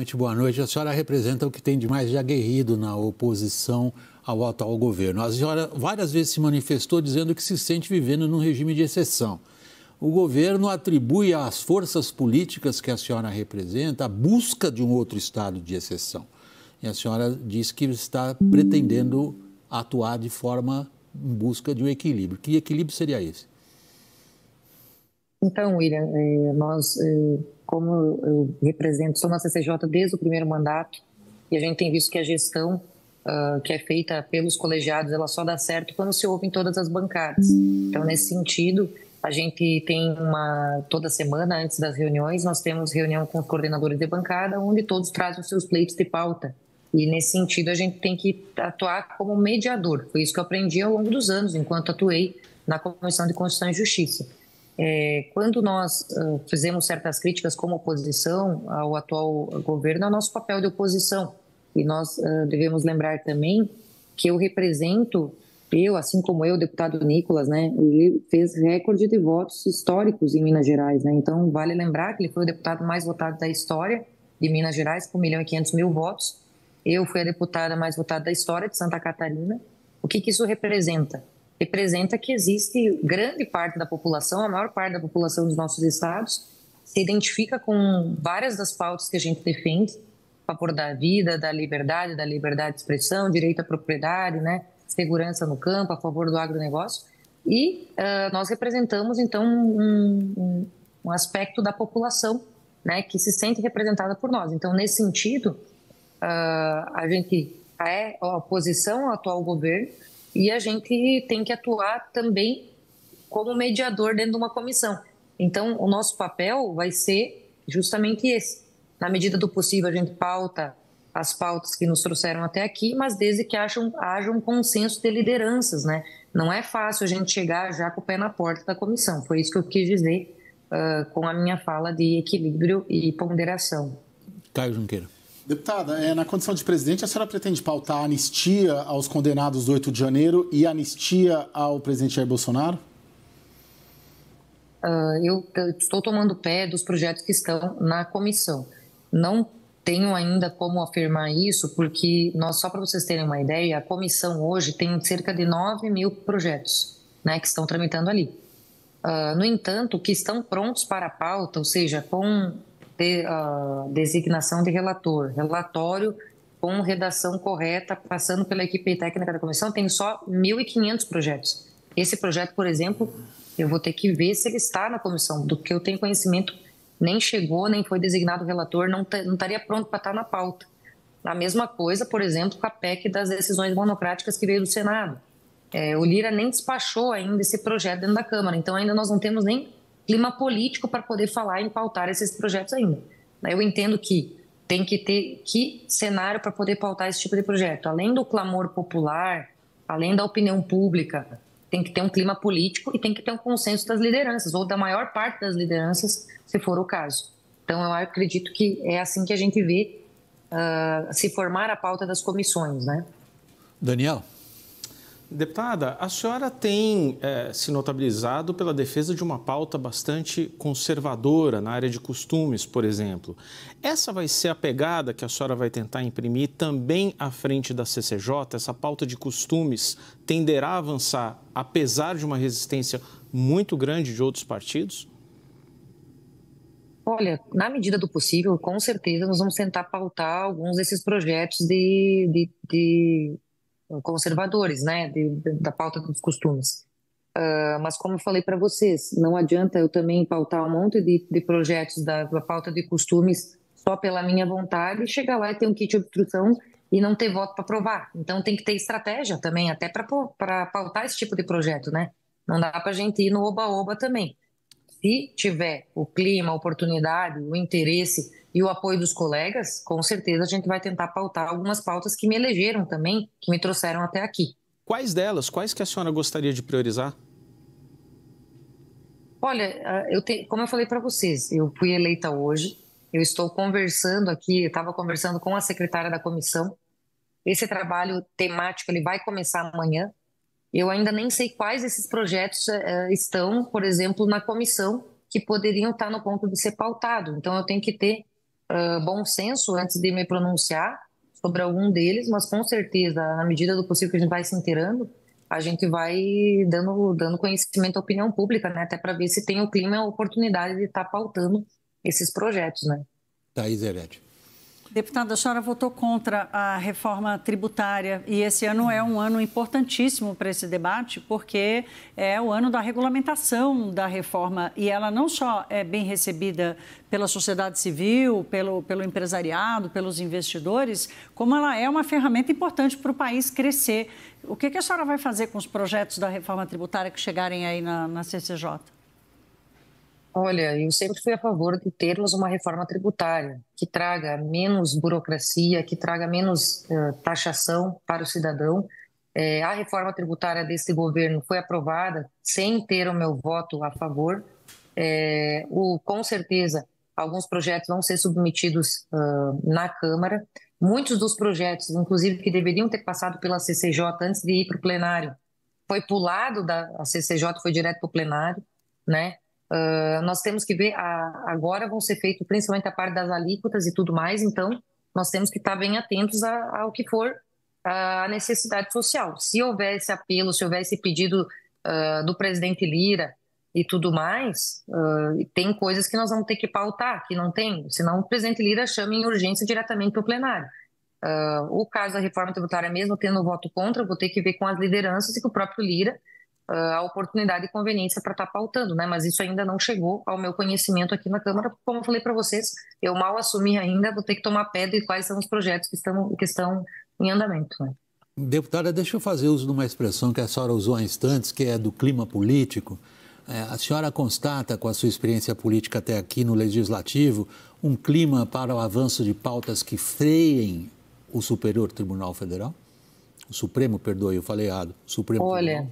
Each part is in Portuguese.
noite, boa noite. A senhora representa o que tem de mais de aguerrido na oposição ao atual governo. A senhora várias vezes se manifestou dizendo que se sente vivendo num regime de exceção. O governo atribui às forças políticas que a senhora representa a busca de um outro estado de exceção. E a senhora diz que está pretendendo atuar de forma em busca de um equilíbrio. Que equilíbrio seria esse? Então, William, nós, como eu represento, sou na CCJ desde o primeiro mandato, e a gente tem visto que a gestão que é feita pelos colegiados, ela só dá certo quando se ouve em todas as bancadas. Então, nesse sentido, a gente tem toda semana, antes das reuniões, nós temos reunião com os coordenadores de bancada, onde todos trazem os seus pleitos de pauta. E, nesse sentido, a gente tem que atuar como mediador. Foi isso que eu aprendi ao longo dos anos, enquanto atuei na Comissão de Constituição e Justiça. Quando nós fizemos certas críticas como oposição ao atual governo, é o nosso papel de oposição. E nós devemos lembrar também que assim como eu, o deputado Nicolas, né, ele fez recorde de votos históricos em Minas Gerais, né? Então, vale lembrar que ele foi o deputado mais votado da história de Minas Gerais, com 1.500.000 votos. Eu fui a deputada mais votada da história de Santa Catarina. O que isso representa? Representa que existe grande parte da população, a maior parte da população dos nossos estados, se identifica com várias das pautas que a gente defende, a favor da vida, da liberdade de expressão, direito à propriedade, né, segurança no campo, a favor do agronegócio. E nós representamos, então, um aspecto da população, né, que se sente representada por nós. Então, nesse sentido, a gente é a oposição ao atual governo, e a gente tem que atuar também como mediador dentro de uma comissão. Então, o nosso papel vai ser justamente esse. Na medida do possível, a gente pauta as pautas que nos trouxeram até aqui, mas desde que haja um consenso de lideranças, né? Não é fácil a gente chegar já com o pé na porta da comissão. Foi isso que eu quis dizer com a minha fala de equilíbrio e ponderação. Caio Junqueira. Deputada, na condição de presidente, a senhora pretende pautar a anistia aos condenados do 8 de janeiro e anistia ao presidente Jair Bolsonaro? Eu estou tomando pé dos projetos que estão na comissão. Não tenho ainda como afirmar isso, porque só para vocês terem uma ideia, a comissão hoje tem cerca de 9.000 projetos, né, que estão tramitando ali. No entanto, que estão prontos para a pauta, ou seja, com designação de relatório com redação correta, passando pela equipe técnica da comissão, tem só 1.500 projetos. Esse projeto, por exemplo, eu vou ter que ver se ele está na comissão, do que eu tenho conhecimento, nem chegou, nem foi designado o relator, não estaria pronto para estar na pauta. A mesma coisa, por exemplo, com a PEC das decisões monocráticas que veio do Senado. O Lira nem despachou ainda esse projeto dentro da Câmara, então ainda nós não temos nem clima político para poder falar em pautar esses projetos ainda. Eu entendo que tem que ter cenário para poder pautar esse tipo de projeto. Além do clamor popular, além da opinião pública, tem que ter um clima político e tem que ter um consenso das lideranças, ou da maior parte das lideranças, se for o caso. Então, eu acredito que é assim que a gente vê se formar a pauta das comissões, né? Daniel? Deputada, a senhora tem se notabilizado pela defesa de uma pauta bastante conservadora na área de costumes, por exemplo. Essa vai ser a pegada que a senhora vai tentar imprimir também à frente da CCJ? Essa pauta de costumes tenderá a avançar, apesar de uma resistência muito grande de outros partidos? Olha, na medida do possível, com certeza, nós vamos tentar pautar alguns desses projetos de conservadores, né, da pauta dos costumes. Mas como eu falei para vocês, não adianta eu também pautar um monte de projetos da pauta de costumes só pela minha vontade e chegar lá e ter um kit de obstrução e não ter voto para aprovar. Então tem que ter estratégia também, até para pautar esse tipo de projeto, né? Não dá para a gente ir no oba-oba também. Se tiver o clima, a oportunidade, o interesse e o apoio dos colegas, com certeza a gente vai tentar pautar algumas pautas que me elegeram também, que me trouxeram até aqui. Quais delas? Quais que a senhora gostaria de priorizar? Olha, como eu falei para vocês, eu fui eleita hoje, eu estou conversando aqui, eu estava conversando com a secretária da comissão. Esse trabalho temático ele vai começar amanhã. Eu ainda nem sei quais desses projetos estão, por exemplo, na comissão, que poderiam estar no ponto de ser pautado. Então, eu tenho que ter bom senso antes de me pronunciar sobre algum deles, mas com certeza, na medida do possível que a gente vai se inteirando, a gente vai dando conhecimento à opinião pública, né? Até para ver se tem o clima e a oportunidade de estar pautando esses projetos, né? Thaís Herete. Deputada, a senhora votou contra a reforma tributária e esse ano é um ano importantíssimo para esse debate, porque é o ano da regulamentação da reforma e ela não só é bem recebida pela sociedade civil, pelo empresariado, pelos investidores, como ela é uma ferramenta importante para o país crescer. O que a senhora vai fazer com os projetos da reforma tributária que chegarem aí na CCJ? Olha, eu sempre fui a favor de termos uma reforma tributária que traga menos burocracia, que traga menos taxação para o cidadão. A reforma tributária desse governo foi aprovada sem ter o meu voto a favor. Com certeza, alguns projetos vão ser submetidos na Câmara. Muitos dos projetos, inclusive, que deveriam ter passado pela CCJ antes de ir para o plenário, foi pulado da CCJ, foi direto para o plenário, né? Nós temos que ver, agora vão ser feitos principalmente a parte das alíquotas e tudo mais, então nós temos que estar bem atentos ao que for a necessidade social. Se houver esse apelo, se houver esse pedido do presidente Lira e tudo mais, tem coisas que nós vamos ter que pautar, que não tem, senão o presidente Lira chama em urgência diretamente para o plenário. O caso da reforma tributária mesmo, tendo voto contra, eu vou ter que ver com as lideranças e com o próprio Lira a oportunidade e conveniência para estar pautando, né? Mas isso ainda não chegou ao meu conhecimento aqui na Câmara. Como eu falei para vocês, eu mal assumi ainda, vou ter que tomar pé de quais são os projetos que estão em andamento, né? Deputada, deixa eu fazer uso de uma expressão que a senhora usou há instantes, que é do clima político. A senhora constata, com a sua experiência política até aqui no Legislativo, um clima para o avanço de pautas que freiem o Superior Tribunal Federal? O Supremo, perdoe, eu falei errado. Supremo Tribunal.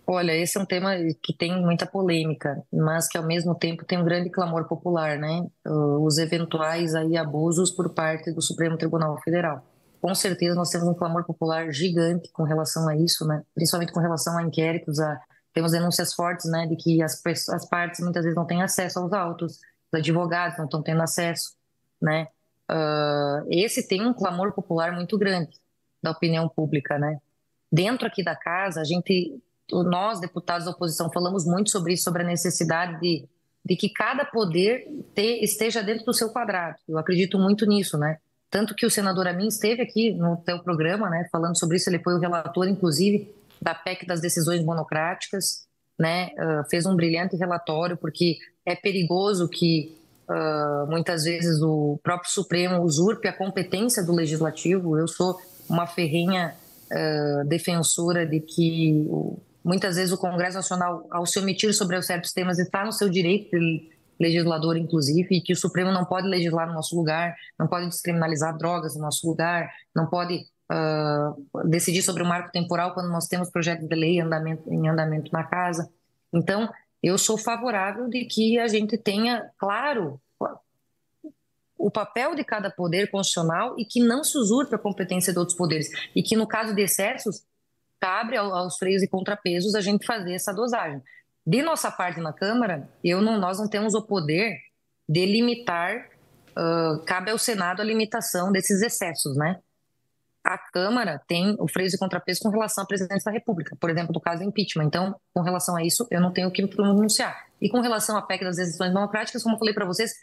Olha, esse é um tema que tem muita polêmica, mas que ao mesmo tempo tem um grande clamor popular, né? Os eventuais aí abusos por parte do Supremo Tribunal Federal. Com certeza nós temos um clamor popular gigante com relação a isso, né? Principalmente com relação a inquéritos, temos denúncias fortes, né, de que as partes muitas vezes não têm acesso aos autos, os advogados não estão tendo acesso, né? Esse tem um clamor popular muito grande da opinião pública, né? Dentro aqui da casa, nós, deputados da oposição, falamos muito sobre isso, sobre a necessidade de que cada poder esteja dentro do seu quadrado. Eu acredito muito nisso, né? Tanto que o senador Amin esteve aqui no teu programa, né, falando sobre isso, ele foi o relator, inclusive, da PEC das decisões monocráticas, né? Fez um brilhante relatório, porque é perigoso que muitas vezes o próprio Supremo usurpe a competência do Legislativo. Eu sou uma ferrenha defensora de que muitas vezes o Congresso Nacional, ao se omitir sobre certos temas, está no seu direito de legislador, inclusive, e que o Supremo não pode legislar no nosso lugar, não pode descriminalizar drogas no nosso lugar, não pode decidir sobre o marco temporal quando nós temos projetos de lei em andamento na casa. Então, eu sou favorável de que a gente tenha, claro, o papel de cada poder constitucional e que não se usurpe a competência de outros poderes. E que, no caso de excessos, cabe aos freios e contrapesos a gente fazer essa dosagem. De nossa parte na Câmara, nós não temos o poder de limitar, cabe ao Senado a limitação desses excessos, né? A Câmara tem o freio e contrapeso com relação à presidência da República, por exemplo, no caso do impeachment. Então, com relação a isso, eu não tenho o que me pronunciar. E com relação à PEC das decisões democráticas, como eu falei para vocês,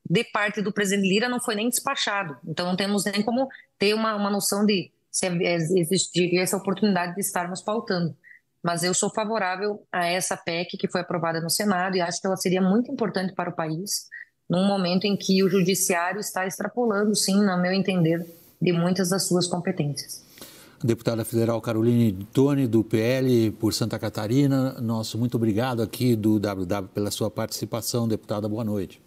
de parte do presidente Lira não foi nem despachado. Então, não temos nem como ter uma noção de se existiria essa oportunidade de estarmos pautando. Mas eu sou favorável a essa PEC que foi aprovada no Senado e acho que ela seria muito importante para o país num momento em que o judiciário está extrapolando, sim, no meu entender, de muitas das suas competências. Deputada Federal Caroline Toni, do PL por Santa Catarina, muito obrigado aqui do WW pela sua participação. Deputada, boa noite.